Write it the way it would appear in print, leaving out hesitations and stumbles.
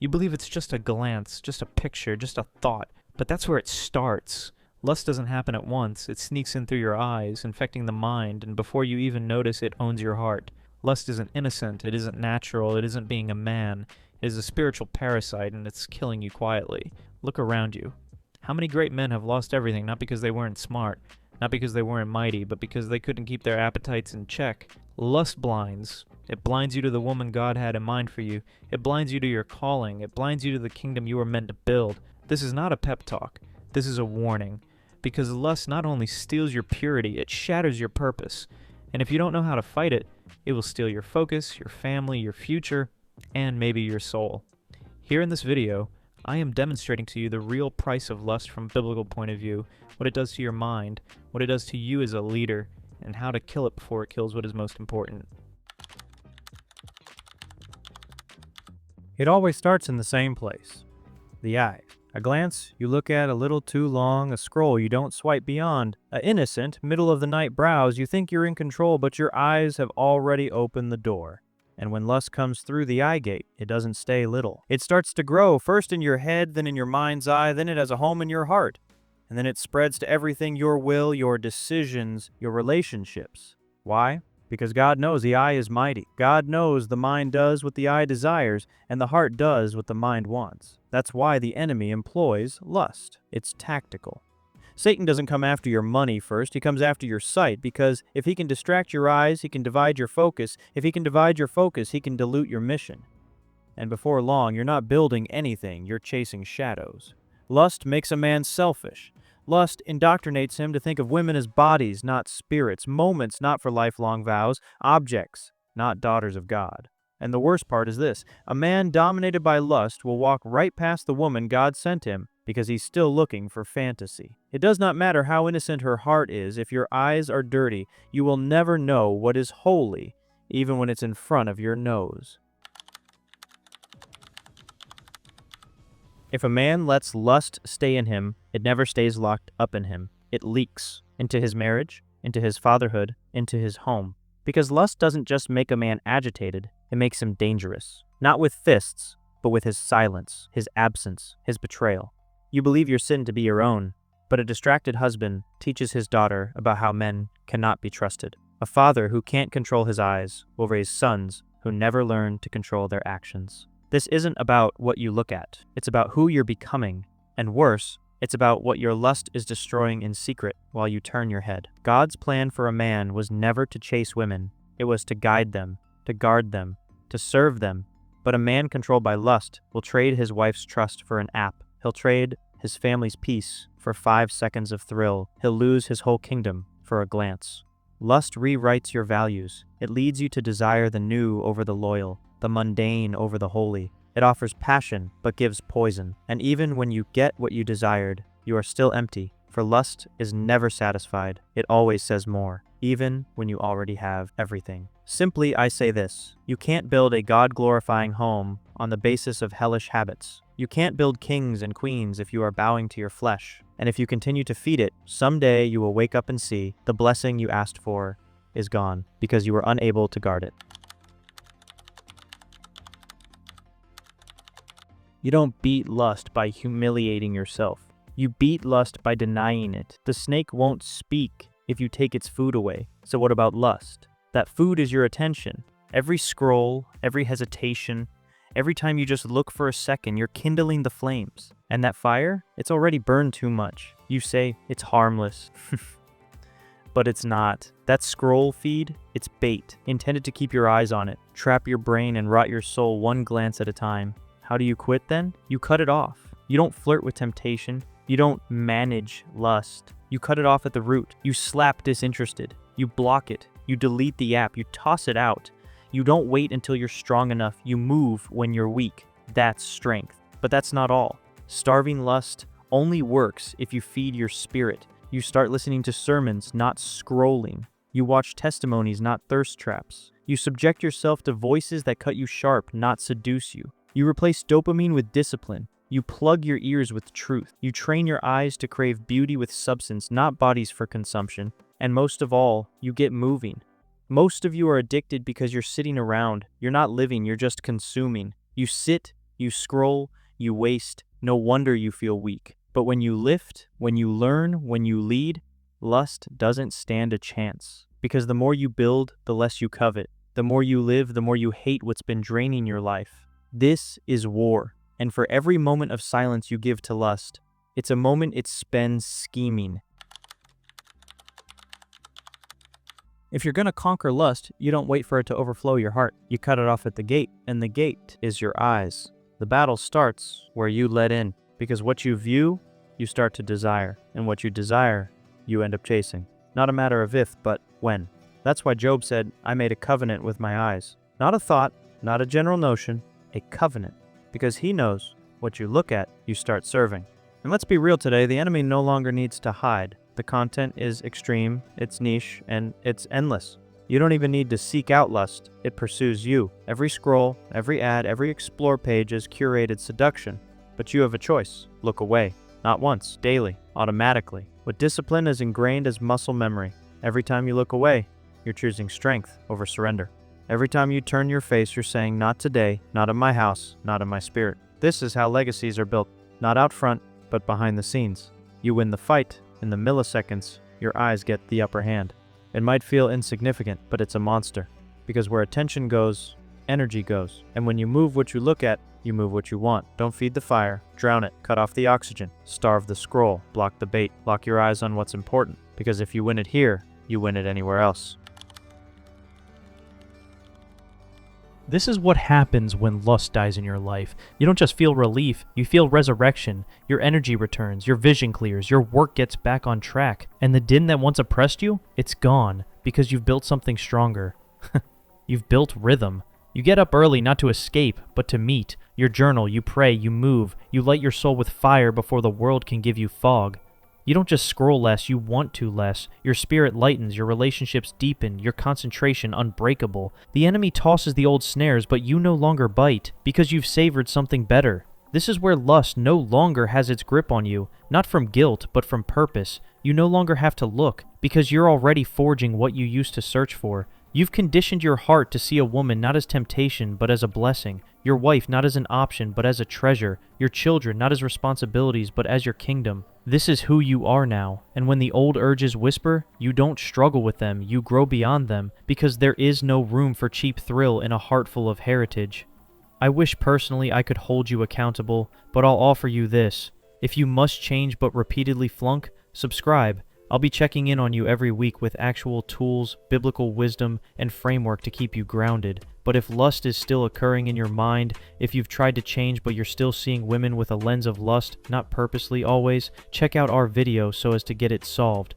You believe it's just a glance, just a picture, just a thought. But that's where it starts. Lust doesn't happen at once. It sneaks in through your eyes, infecting the mind, and before you even notice, it owns your heart. Lust isn't innocent, it isn't natural, it isn't being a man. It is a spiritual parasite, and it's killing you quietly. Look around you. How many great men have lost everything, not because they weren't smart, not because they weren't mighty, but because they couldn't keep their appetites in check? Lust blinds. It blinds you to the woman God had in mind for you. It blinds you to your calling. It blinds you to the kingdom you were meant to build. This is not a pep talk. This is a warning. Because lust not only steals your purity, it shatters your purpose. And if you don't know how to fight it, it will steal your focus, your family, your future, and maybe your soul. Here in this video, I am demonstrating to you the real price of lust from a biblical point of view, what it does to your mind, what it does to you as a leader, and how to kill it before it kills what is most important. It always starts in the same place, the eye. A glance you look at a little too long, a scroll you don't swipe beyond, a innocent, middle-of-the-night browse you think you're in control, but your eyes have already opened the door. And when lust comes through the eye gate, it doesn't stay little. It starts to grow, first in your head, then in your mind's eye, then it has a home in your heart. And then it spreads to everything: your will, your decisions, your relationships. Why? Because God knows the eye is mighty. God knows the mind does what the eye desires, and the heart does what the mind wants. That's why the enemy employs lust. It's tactical. Satan doesn't come after your money first, he comes after your sight, because if he can distract your eyes, he can divide your focus. If he can divide your focus, he can dilute your mission. And before long, you're not building anything, you're chasing shadows. Lust makes a man selfish. Lust indoctrinates him to think of women as bodies, not spirits, moments, not for lifelong vows, objects, not daughters of God. And the worst part is this: a man dominated by lust will walk right past the woman God sent him because he's still looking for fantasy. It does not matter how innocent her heart is, if your eyes are dirty, you will never know what is holy, even when it's in front of your nose. If a man lets lust stay in him, it never stays locked up in him. It leaks into his marriage, into his fatherhood, into his home. Because lust doesn't just make a man agitated, it makes him dangerous. Not with fists, but with his silence, his absence, his betrayal. You believe your sin to be your own, but a distracted husband teaches his daughter about how men cannot be trusted. A father who can't control his eyes will raise sons who never learn to control their actions. This isn't about what you look at. It's about who you're becoming. And worse, it's about what your lust is destroying in secret while you turn your head. God's plan for a man was never to chase women. It was to guide them, to guard them, to serve them. But a man controlled by lust will trade his wife's trust for an app. He'll trade his family's peace for 5 seconds of thrill. He'll lose his whole kingdom for a glance. Lust rewrites your values. It leads you to desire the new over the loyal, the mundane over the holy. It offers passion, but gives poison. And even when you get what you desired, you are still empty, for lust is never satisfied. It always says more, even when you already have everything. Simply, I say this: you can't build a God-glorifying home on the basis of hellish habits. You can't build kings and queens if you are bowing to your flesh. And if you continue to feed it, someday you will wake up and see the blessing you asked for is gone because you were unable to guard it. You don't beat lust by humiliating yourself. You beat lust by denying it. The snake won't speak if you take its food away. So what about lust? That food is your attention. Every scroll, every hesitation, every time you just look for a second, you're kindling the flames. And that fire, it's already burned too much. You say, it's harmless. But it's not. That scroll feed, it's bait, intended to keep your eyes on it, trap your brain and rot your soul one glance at a time. How do you quit then? You cut it off. You don't flirt with temptation. You don't manage lust. You cut it off at the root. You slap disinterested. You block it. You delete the app. You toss it out. You don't wait until you're strong enough. You move when you're weak. That's strength. But that's not all. Starving lust only works if you feed your spirit. You start listening to sermons, not scrolling. You watch testimonies, not thirst traps. You subject yourself to voices that cut you sharp, not seduce you. You replace dopamine with discipline. You plug your ears with truth. You train your eyes to crave beauty with substance, not bodies for consumption. And most of all, you get moving. Most of you are addicted because you're sitting around. You're not living, you're just consuming. You sit, You scroll, you waste, no wonder you feel weak. But when you lift, when you learn, when you lead, lust doesn't stand a chance. Because the more you build, the less you covet. The more you live, the more you hate what's been draining your life. This is war. And for every moment of silence you give to lust, it's a moment it spends scheming. If you're gonna conquer lust, you don't wait for it to overflow your heart. You cut it off at the gate, and the gate is your eyes. The battle starts where you let in, because what you view, you start to desire, and what you desire, you end up chasing. Not a matter of if, but when. That's why Job said, I made a covenant with my eyes. Not a thought, not a general notion, a covenant. Because he knows what you look at, you start serving. And let's be real today, the enemy no longer needs to hide. The content is extreme, it's niche, and it's endless. You don't even need to seek out lust, it pursues you. Every scroll, every ad, every explore page is curated seduction. But you have a choice. Look away. Not once, daily, automatically. With discipline as ingrained as muscle memory. Every time you look away, you're choosing strength over surrender. Every time you turn your face, you're saying, not today, not in my house, not in my spirit. This is how legacies are built. Not out front, but behind the scenes. You win the fight. In the milliseconds, your eyes get the upper hand. It might feel insignificant, but it's a monster. Because where attention goes, energy goes. And when you move what you look at, you move what you want. Don't feed the fire, drown it, cut off the oxygen, starve the scroll, block the bait, lock your eyes on what's important. Because if you win it here, you win it anywhere else. This is what happens when lust dies in your life. You don't just feel relief, you feel resurrection. Your energy returns, your vision clears, your work gets back on track. And the din that once oppressed you, it's gone because you've built something stronger. You've built rhythm. You get up early not to escape, but to meet. You journal, you pray, you move. You light your soul with fire before the world can give you fog. You don't just scroll less, you want to less. Your spirit lightens, your relationships deepen, your concentration unbreakable. The enemy tosses the old snares, but you no longer bite, because you've savored something better. This is where lust no longer has its grip on you, not from guilt, but from purpose. You no longer have to look, because you're already forging what you used to search for. You've conditioned your heart to see a woman not as temptation, but as a blessing. Your wife not as an option, but as a treasure. Your children not as responsibilities, but as your kingdom. This is who you are now, and when the old urges whisper, you don't struggle with them, you grow beyond them, because there is no room for cheap thrill in a heart full of heritage. I wish personally I could hold you accountable, but I'll offer you this. If you must change but repeatedly flunk, subscribe. I'll be checking in on you every week with actual tools, biblical wisdom, and framework to keep you grounded. But if lust is still occurring in your mind, if you've tried to change but you're still seeing women with a lens of lust, not purposely always, check out our video so as to get it solved.